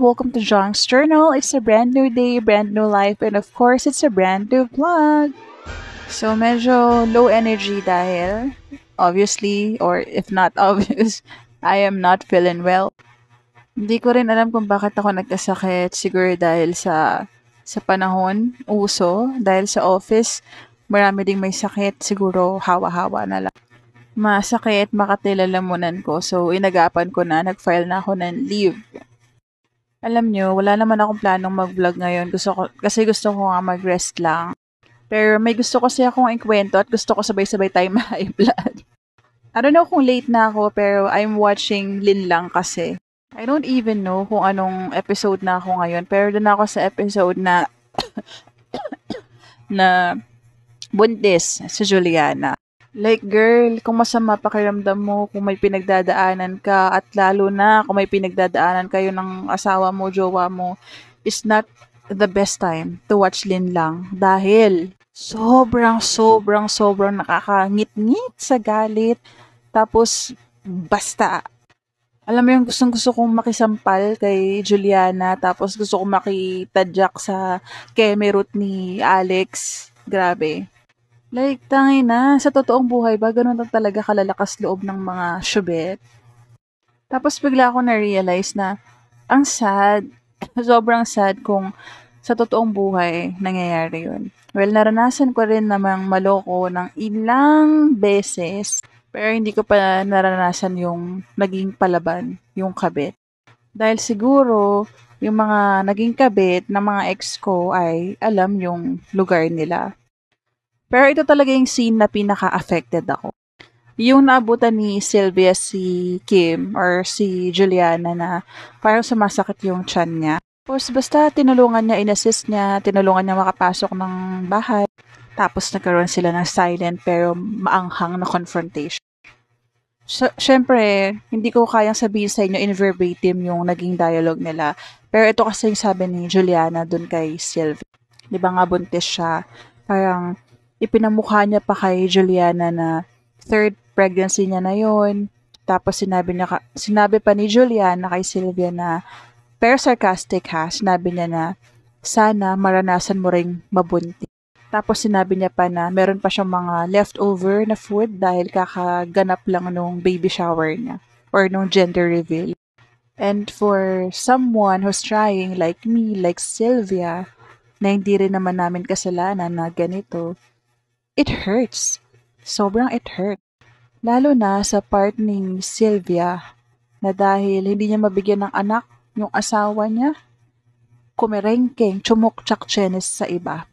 welcome to John's Journal. It's a brand new day, brand new life, and of course, it's a brand new vlog. So, medyo low energy dahil, obviously, or if not obvious, I am not feeling well. Hindi ko rin alam kung bakit ako nagkasakit. Siguro dahil sa panahon, uso, dahil sa office, marami ding may sakit. Siguro hawa-hawa na lang. Masakit, makati lalamunan ko. So, inagapan ko na, nag-file na ako ng leave. Alam nyo, wala naman akong planong mag-vlog ngayon. Kasi gusto ko nga mag-rest lang. Pero may gusto kasi akong ikwento at gusto ko sabay-sabay tayo ma-high blood. I don't know kung late na ako, pero I'm watching Lin Lang kasi. I don't even know kung anong episode na ako ngayon, pero doon ako sa episode na na buntis si Juliana. Like, girl, kung masama pakiramdam mo, kung may pinagdadaanan ka, at lalo na kung may pinagdadaanan kayo ng asawa mo, jowa mo, is not the best time to watch Lin Lang. Dahil sobrang nakakangit-ngit sa galit. Tapos, basta. Alam mo yung gustong-gusto kong makisampal kay Juliana, tapos gusto kong makitadyak sa kemerut ni Alex. Grabe. Like, tangina, sa totoong buhay ba, ganun na talaga kalalakas loob ng mga syubet? Tapos bigla ako na-realize na, ang sad, sobrang sad kung sa totoong buhay nangyayari yun. Well, naranasan ko rin namang maloko ng ilang beses, pero hindi ko pa naranasan yung naging palaban, yung kabit. Dahil siguro, yung mga naging kabit ng mga ex ko ay alam yung lugar nila. Pero ito talaga yung scene na pinaka-affected ako. Yung naabutan ni Sylvia si Kim or si Juliana na parang sumasakit yung tiyan niya. Tapos basta tinulungan niya, inassist niya, tinulungan niya makapasok ng bahay. Tapos nagkaroon sila ng silent pero maanghang na confrontation. So, syempre, hindi ko kayang sabihin sa inyo in verbatim yung naging dialogue nila. Pero ito kasi yung sabi ni Juliana dun kay Sylvia. Di ba nga buntis siya? Parang ipinamukha niya pa kay Juliana na third pregnancy niya na yon. Tapos sinabi pa ni Juliana kay Sylvia na, pero sarcastic ha, sinabi niya na, sana maranasan mo ring mabuntis. Tapos sinabi niya pa na meron pa siyang mga leftover na food dahil kakaganap lang nung baby shower niya or nung gender reveal. And for someone who's trying like me, like Sylvia, na hindi rin naman namin kasalanan na ganito, it hurts. Sobrang it hurts. Lalo na sa part ni Sylvia na dahil hindi niya mabigyan ng anak yung asawa niya, kumerengkeng, tsumok-tsak-tsenes sa iba.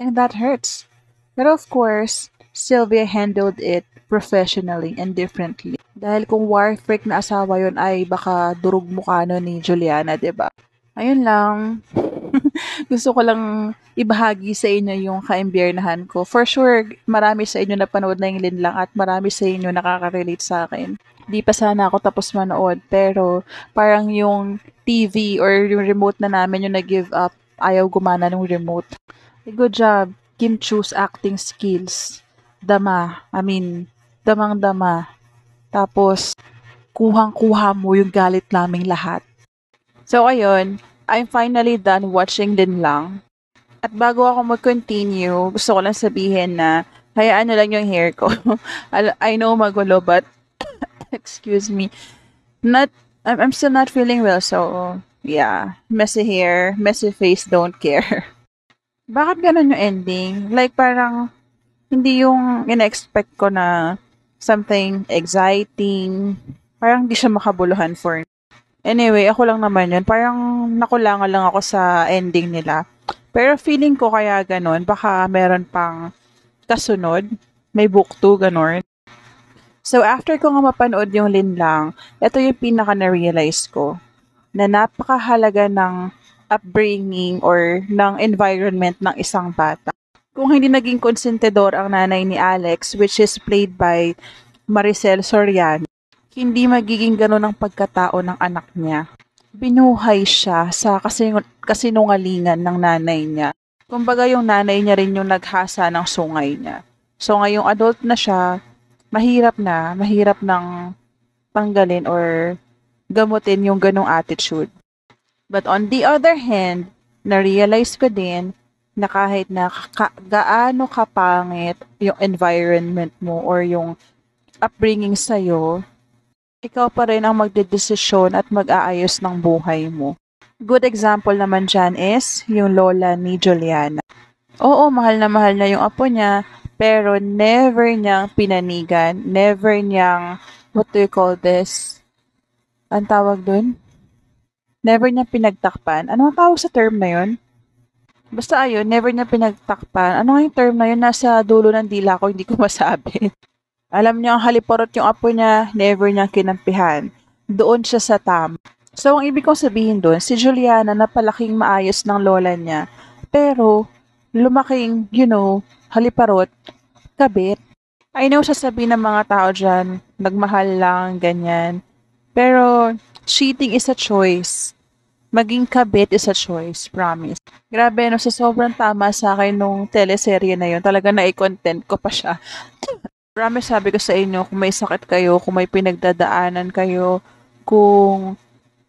And that hurts. Pero of course, Sylvia handled it professionally and differently. Dahil kung war freak na asawa yon ay baka durog mukha no ni Juliana, 'di ba? Ayun lang. Gusto ko lang ibahagi sa inyo yung kaimbiernahan ko. For sure, marami sa inyo napanood na yung Lin Lang at marami sa inyo nakaka-relate sa akin. Di pa sana ako tapos manood, pero parang yung TV or yung remote na namin yung nag-give up, ayaw gumana ng remote. Good job, Kim Chu's acting skills. Damang-dama. Tapos, kuhang-kuha mo yung galit naming lahat. So, ayun, I'm finally done watching Lin Lang. At bago ako mag-continue, gusto ko lang sabihin na hayaan nyo lang yung hair ko. I know magulo, but excuse me. I'm still not feeling well, so yeah. Messy hair, messy face, don't care. Bakit ganun yung ending? Like parang hindi yung in-expect ko na something exciting. Parang di siya makabuluhan for me. Anyway, ako lang naman yun. Parang nakulangan lang ako sa ending nila. Pero feeling ko kaya ganun, baka meron pang kasunod. May book 2, ganun. So, after ko nga mapanood yung Lin Lang, ito yung pinaka na-realize ko na napakahalaga ng upbringing or ng environment ng isang bata. Kung hindi naging konsentidor ang nanay ni Alex, which is played by Maricel Soriano, hindi magiging ganun ang pagkatao ng anak niya. Binuhay siya sa kasinungalingan ng nanay niya. Kumbaga yung nanay niya rin yung naghasa ng sungay niya. So ngayong adult na siya, mahirap nang tanggalin or gamutin yung ganong attitude. But on the other hand, na-realize ko din na kahit na gaano kapangit yung environment mo or yung upbringing sa'yo, ikaw pa rin ang magdedesisyon at mag-aayos ng buhay mo. Good example naman dyan is yung lola ni Juliana. Oo, mahal na yung apo niya, pero never niyang pinanigan, never niyang, what do you call this? Ang tawag dun? Never niyang pinagtakpan. Ano ang tawag sa term na yun? Basta ayun, never niya pinagtakpan. Ano nga yung term na yun? Nasa dulo ng dila ko, hindi ko masabi. Alam niya ang haliparot yung apo niya, never niyang kinampihan. Doon siya sa So, ang ibig kong sabihin doon, si Juliana napalaking maayos ng lola niya, pero lumaking, haliparot, kabit. I know sasabihin ng mga tao dyan, nagmahal lang, ganyan. Pero, cheating is a choice. Maging kabit is a choice, promise. Grabe, no, sa sobrang tama sa akin nung teleserye na yun, talaga na-content ko pa siya. Promise, sabi ko sa inyo, kung may sakit kayo, kung may pinagdadaanan kayo, kung,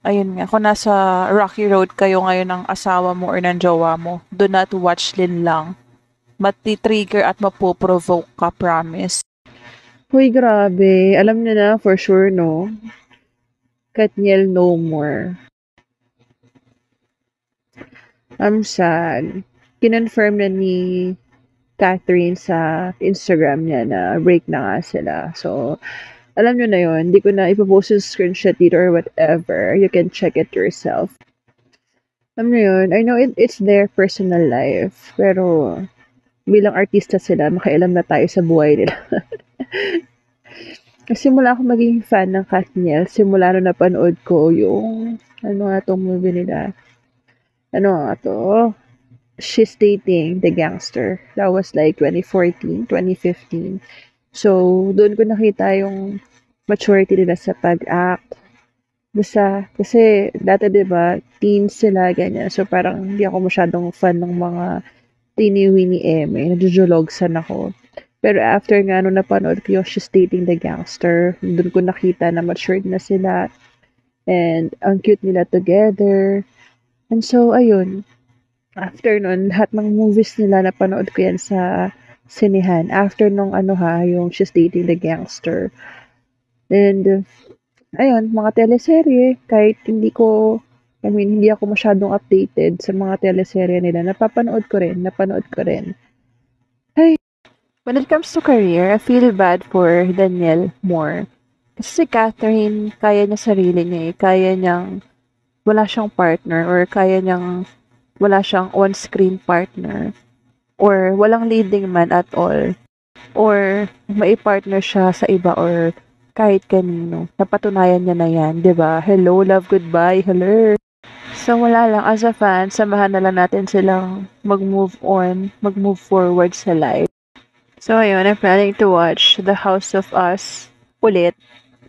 ayun nga, kung nasa rocky road kayo ngayon ng asawa mo or ng jowa mo, do not watch Lin Lang. Mati-trigger at mapoprovoke ka, promise. Uy, grabe. Alam niyo na, for sure, no? Katniel no more. I'm sad. Kinonfirm na ni Catherine sa Instagram niya na break na nga sila. So, alam nyo na yun. Hindi ko na ipopost yung screenshot dito or whatever. You can check it yourself. Alam nyo yun. I know it's their personal life. Pero, bilang artista sila, makialam na tayo sa buhay nila. Simula ako maging fan ng Katniel, simula nung napanood ko yung, ano nga tong movie nila? Ano nga to? She's Dating the Gangster. That was like 2014, 2015. So, doon ko nakita yung maturity nila sa pag-act. Basta, kasi dati diba, teens sila, ganyan. So, parang hindi ako masyadong fan ng mga teeny-weeny eme. Nadjujulogsan ako. Pero after nga nung napanood ko yung She's Dating the Gangster, doon ko nakita na matured na sila. And ang cute nila together. And so, ayun. After nun, lahat ng movies nila napanood ko yan sa sinehan. After nung yung She's Dating the Gangster. And, ayun, mga teleserye, kahit hindi ako masyadong updated sa mga teleserye nila, napanood ko rin. Ay, When it comes to career, I feel bad for Danielle more. Kasi si Catherine, kaya niya sarili niya eh. Kaya niyang wala siyang partner or kaya niyang wala siyang on-screen partner or walang leading man at all or may partner siya sa iba or kahit kanino. Napatunayan niya na yan, 'di ba? Hello, love, goodbye, hello. So wala lang, as a fan, samahan na lang natin silang mag-move on, mag-move forward sa life. So ayun, I'm planning to watch The House of Us ulit.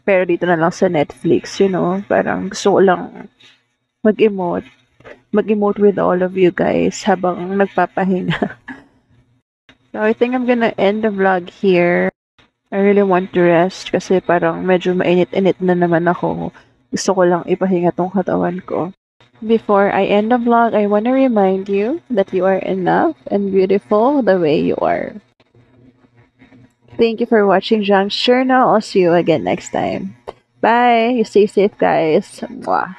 Pero dito na lang sa Netflix, parang gusto ko lang mag-emote mag-emote with all of you guys habang nagpapahinga. So, I think I'm gonna end the vlog here. I really want to rest kasi parang medyo mainit-init na naman ako. Gusto ko lang ipahinga tong katawan ko. Before I end the vlog, I want to remind you that you are enough and beautiful the way you are. Thank you for watching John's Journal. I'll see you again next time. Bye! You stay safe, guys. Mwah.